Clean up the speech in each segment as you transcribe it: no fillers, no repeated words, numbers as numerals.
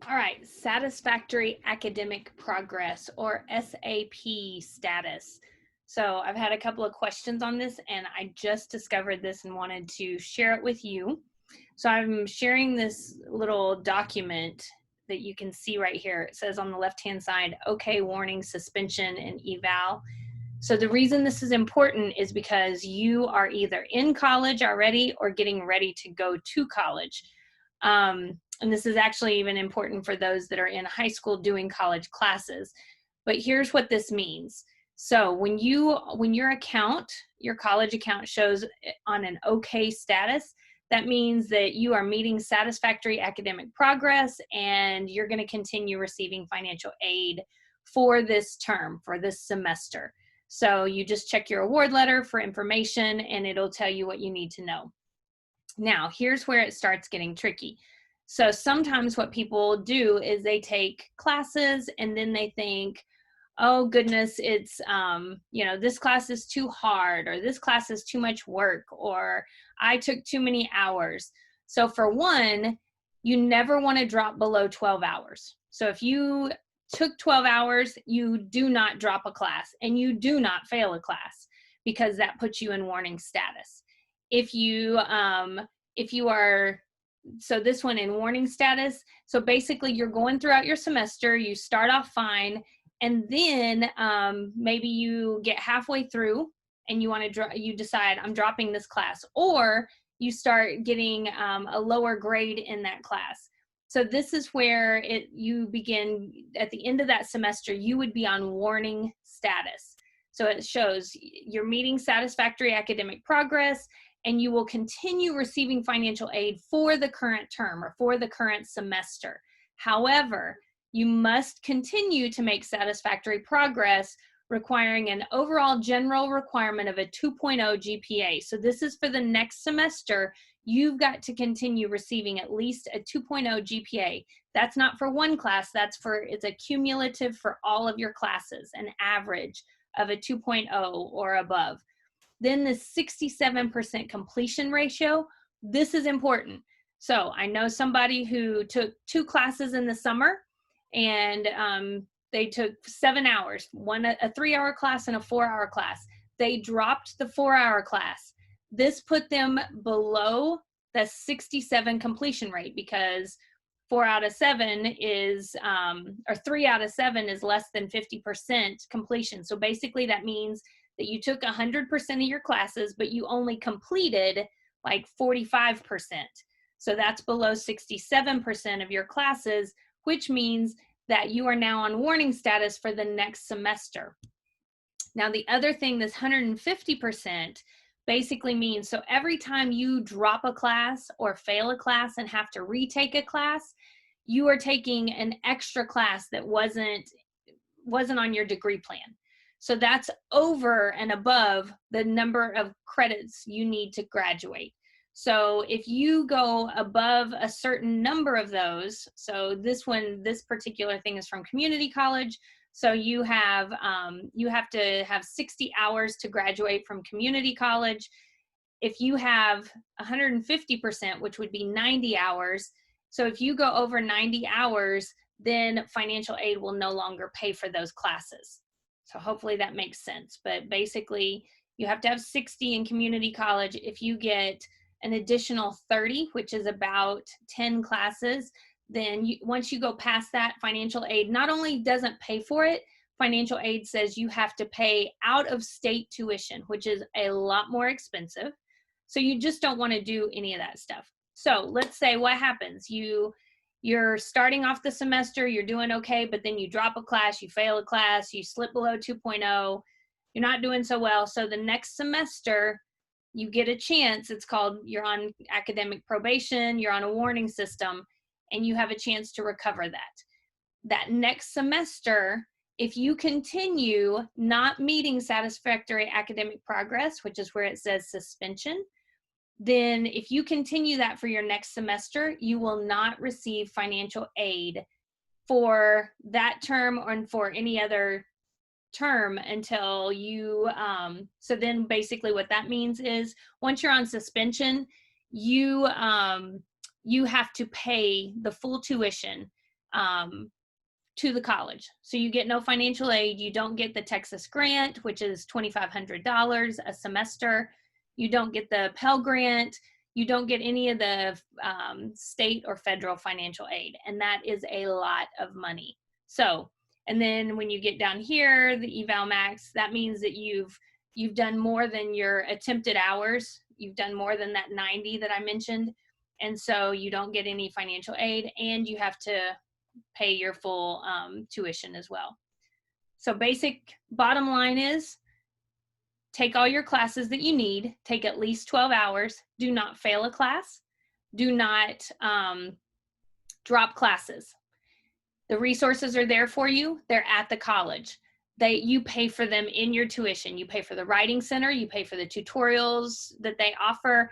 All right, satisfactory academic progress, or SAP status. So I've had a couple of questions on this and I just discovered this and wanted to share it with you. So I'm sharing this little document that you can see right here. It says on the left-hand side, okay, warning, suspension, and eval. So the reason this is important is because you are either in college already or getting ready to go to college. And this is actually even important for those that are in high school doing college classes. But here's what this means. So when your account, your college account shows on an okay status, that means that you are meeting satisfactory academic progress and you're going to continue receiving financial aid for this term, for this semester. So you just check your award letter for information and it'll tell you what you need to know. Now, here's where it starts getting tricky. So sometimes what people do is they take classes and then they think, oh goodness, it's, this class is too hard, or this class is too much work, or I took too many hours. So for one, you never want to drop below 12 hours. So if you took 12 hours, you do not drop a class and you do not fail a class, because that puts you in warning status. If you are, so this one in warning status, so basically you're going throughout your semester, you start off fine, and then maybe you get halfway through and you decide I'm dropping this class, or you start getting a lower grade in that class. So this is where you begin at the end of that semester, you would be on warning status. So it shows you're meeting satisfactory academic progress and you will continue receiving financial aid for the current term or for the current semester. However, you must continue to make satisfactory progress, requiring an overall general requirement of a 2.0 GPA. So this is for the next semester. You've got to continue receiving at least a 2.0 GPA. That's not for one class, it's a cumulative for all of your classes, an average of a 2.0 or above. Then the 67% completion ratio, this is important. So I know somebody who took 2 classes in the summer and they took 7 hours, a 3-hour class and a 4-hour class. They dropped the 4-hour class. This put them below the 67 completion rate, because 4 out of 7 is, or 3 out of 7 is less than 50% completion. So basically that means that you took 100% of your classes, but you only completed like 45%. So that's below 67% of your classes, which means that you are now on warning status for the next semester. Now, the other thing, this 150% basically means, so every time you drop a class or fail a class and have to retake a class, you are taking an extra class that wasn't on your degree plan. So that's over and above the number of credits you need to graduate. So if you go above a certain number of those, so this particular thing is from community college. So you have to have 60 hours to graduate from community college. If you have 150%, which would be 90 hours, so if you go over 90 hours, then financial aid will no longer pay for those classes. So hopefully that makes sense. But basically, you have to have 60 in community college. If you get an additional 30, which is about 10 classes, then once you go past that, financial aid not only doesn't pay for it, financial aid says you have to pay out of state tuition, which is a lot more expensive. So you just don't want to do any of that stuff. So let's say what happens. You're starting off the semester, you're doing okay, but then you drop a class, you fail a class, you slip below 2.0, you're not doing so well. So the next semester, you get a chance. It's called, you're on academic probation, you're on a warning system, and you have a chance to recover that. That next semester, if you continue not meeting satisfactory academic progress, which is where it says suspension, then if you continue that for your next semester, you will not receive financial aid for that term or for any other term until you, so then basically what that means is once you're on suspension, you have to pay the full tuition to the college. So you get no financial aid. You don't get the Texas grant, which is $2,500 a semester. You don't get the Pell Grant. You don't get any of the state or federal financial aid. And that is a lot of money. So, and then when you get down here, the eval max, that means that you've done more than your attempted hours. You've done more than that 90 that I mentioned. And so you don't get any financial aid, and you have to pay your full tuition as well. So basic bottom line is, take all your classes that you need, take at least 12 hours, do not fail a class, do not drop classes. The resources are there for you, they're at the college. You pay for them in your tuition. You pay for the writing center, you pay for the tutorials that they offer.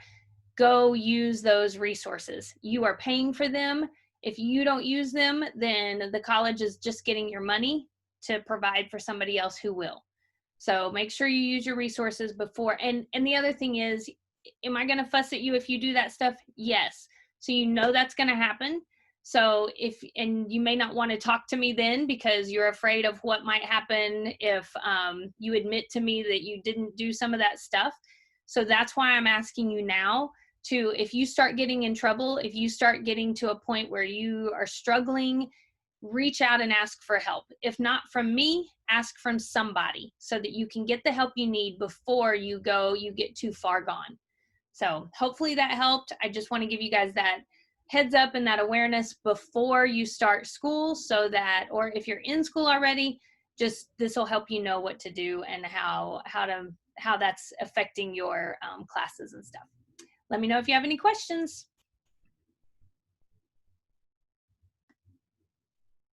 Go use those resources. You are paying for them. If you don't use them, then the college is just getting your money to provide for somebody else who will. So make sure you use your resources before. And the other thing is, am I going to fuss at you if you do that stuff? Yes. So you know that's going to happen. So and you may not want to talk to me then because you're afraid of what might happen if you admit to me that you didn't do some of that stuff. So that's why I'm asking you now to, if you start getting in trouble, if you start getting to a point where you are struggling, reach out and ask for help. If not from me, ask from somebody so that you can get the help you need before you get too far gone. So hopefully that helped. I just want to give you guys that heads up and that awareness before you start school, so that, or if you're in school already, just this will help you know what to do and how that's affecting your classes and stuff. Let me know if you have any questions.